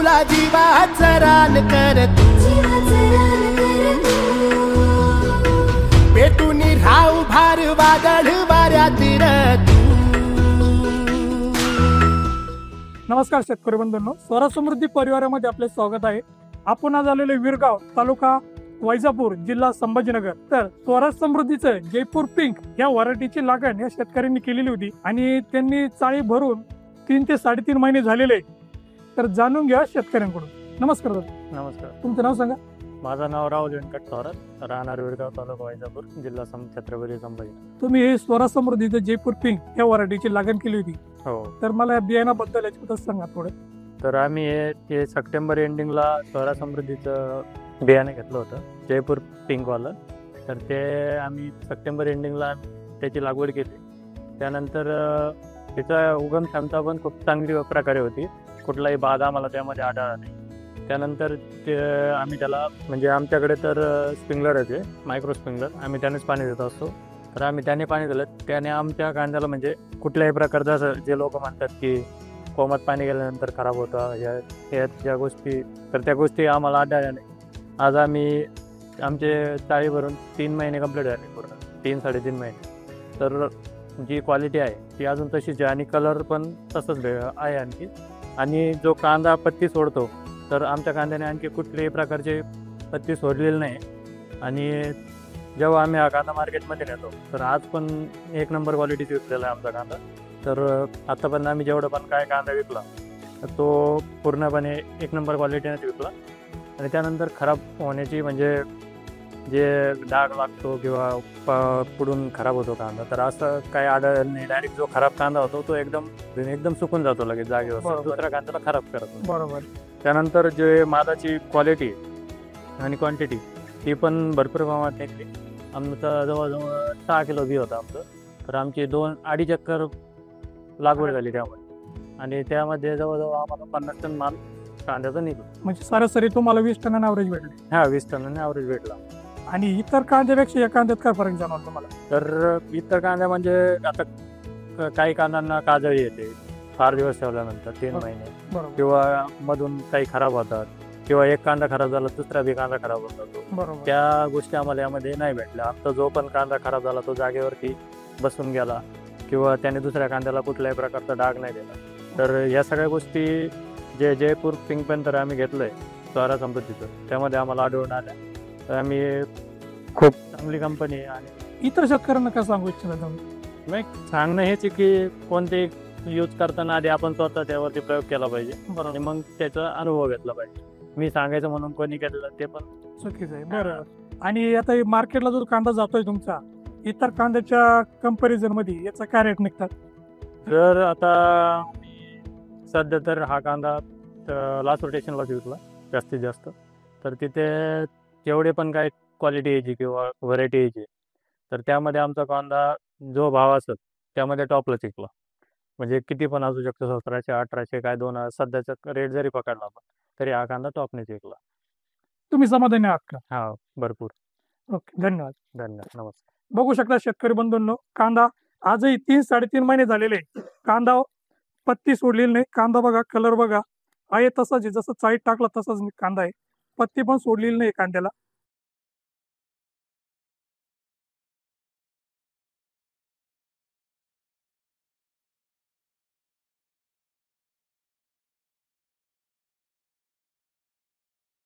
तुला जीवाचं रान कर तू, पेटून राहू भार वादळ वाऱ्यातील तू. नमस्कार शेतकरी बंधूंनो, स्वराज समृद्धी परिवारामध्ये आपले स्वागत आहे. आपण आज आलेले विरगाव, तालुका वैजापूर, जिल्हा संभाजीनगर. तर स्वराज समृद्धीचं जयपूर पिंक या व्हरायटीची लागण या शेतकऱ्यांनी केलेली होती आणि त्यांनी चाळी भरून 3 ते 3.5 महिने झालेले. तर जाणून घ्या शेतकऱ्यांकडून. नमस्कार दादा. नमस्कार. तुमचं नाव सांगा. माझं नाव राहुल व्यंकट थोरात, राहणार विरगाव, तालुका वैजापूर, जिल्हा छत्रपती संभाजी. तुम्ही हे स्वराज समृद्धीचं जयपूर पिंक या व्हरायटीची लागण केली होती. हो. तर मला बियाणाबद्दल याच्याबद्दल सांगा थोडं. तर आम्ही हे सप्टेंबर एंडिंगला स्वराज समृद्धीचं बियाणे घेतलं होतं, जयपूर पिंकवालं. तर ते आम्ही सप्टेंबर एंडिंगला त्याची लागवड केली. त्यानंतर त्याचा उगम क्षमता पण खूप चांगली प्रकारे होती, कुठलाही बाधा आम्हाला त्यामध्ये आढळला नाही. त्यानंतर ते आम्ही त्याला म्हणजे आमच्याकडे तर स्प्रिंकलरच आहे, मायक्रो स्प्रिंकलर, आम्ही त्यानेच पाणी देत असतो. तर आम्ही त्याने पाणी दिलं, त्याने आमच्या कांद्याला म्हणजे कुठल्याही प्रकारचं असं जे लोक म्हणतात की कोमट पाणी गेल्यानंतर खराब होतं ह्या ज्या गोष्टी, तर त्या गोष्टी आम्हाला आढळल्या नाही. आज आम्ही आमचे चाळी भरून 3 महिने कंप्लीट झाले, पूर्ण 3-3.5 महिने. तर जी क्वालिटी आहे ती अजून तशीच आहे आणि कलर पण तसंच आहे आणखी. आणि जो कांदा पत्ती सोडतो, तर आमच्या कांद्याने आणखी कुठल्याही प्रकारचे पत्ती सोडलेली नाही. आणि जेव्हा आम्ही हा कांदा मार्केटमध्ये नेतो, तर आज पण 1 नंबर क्वालिटीचा विकलेला आहे आमचा कांदा. तर आतापर्यंत आम्ही जेवढं पण काय कांदा विकला, तर तो पूर्णपणे 1 नंबर क्वालिटीनेच विकला. आणि त्यानंतर खराब होण्याची म्हणजे जे डाग लागतो किंवा पुढून खराब होतो कांदा, तर असं काही आढळलं नाही. डायरेक्ट जो खराब कांदा होतो तो एकदम सुकून जातो लगेच जागेवर, दुसऱ्या कांद्याला खराब करतो. बरोबर. त्यानंतर जे मादाची क्वालिटी आणि क्वांटिटी ती पण भरपूर प्रमाणात निघली. आमचं जवळजवळ 6 किलो बी होतं आमचं. तर आमची 2-2.5 एकर लागवड झाली त्यामध्ये, आणि त्यामध्ये जवळजवळ आम्हाला 50 टन माल कांद्याचा निघतो. म्हणजे सरासरी तुम्हाला 20 टनांनी ॲव्हरेज भेटले. 20 टनांनी ॲव्हरेज भेटला. आणि इतर कांद्यापेक्षा या कांद्यात काय फरक जाणवला तुम्हाला? तर इतर कांद्या म्हणजे आता काही कांद्यांना काजळी येते फार दिवस ठेवल्यानंतर, 3 महिने, किंवा मधून काही खराब होतात, किंवा एक कांदा खराब झाला दुसरा बी कांदा खराब होत जातो. त्या गोष्टी आम्हाला यामध्ये नाही भेटल्या. आमचा जो पण कांदा खराब झाला तो जागेवरती बसून गेला, किंवा त्याने दुसऱ्या कांद्याला कुठल्याही प्रकारचा डाग नाही दिला. तर या सगळ्या गोष्टी जे जयपूर पिंक पेन तर आम्ही घेतलंय स्वराज समृद्धीचं, त्यामध्ये आम्हाला आढळून आल्या. तर आम्ही खूप चांगली कंपनी आहे. आणि इतर शेतकऱ्यांना काय सांगू इच्छिता तुम्ही? नाही, सांगणं हेच की कोणते यूज करताना आधी आपण स्वतः त्यावरती प्रयोग केला पाहिजे, आणि मग त्याचा अनुभव घेतला पाहिजे. मी सांगायचं म्हणून कोणी केलेलं ते पण चुकीचं आहे. बरं. आणि आता मार्केटला जो कांदा जातोय तुमचा, इतर कांद्याच्या कंपॅरिझन मध्ये याचा काय रेट निघतात? तर आता सध्या तर हा कांदा लास्ट रोटेशनला विकला जास्तीत जास्त. तर तिथे जेवढे पण काय क्वालिटी यायची किंवा व्हरायटी यायची, तर त्यामध्ये आमचा कांदा जो भाव असत त्यामध्ये टॉपला विकला. म्हणजे किती पण असू शकतो, 1700-1800 काय 2000 सध्याचा रेट जरी पकडला तरी हा कांदा टॉपनेच विकला. तुम्ही समाधानी आहात का? हा, भरपूर. ओके, धन्यवाद. नमस्कार. बघू शकता शेतकरी बंधूंनो, कांदा आजही 3-3.5 महिने झालेले, कांदा पत्ती सोडलेली नाही. कांदा बघा, कलर बघा, आहे तसाच आहे, जसं चाळीत टाकला तसाच कांदा आहे. पत्ती पण सोडलेली नाही कांद्याला.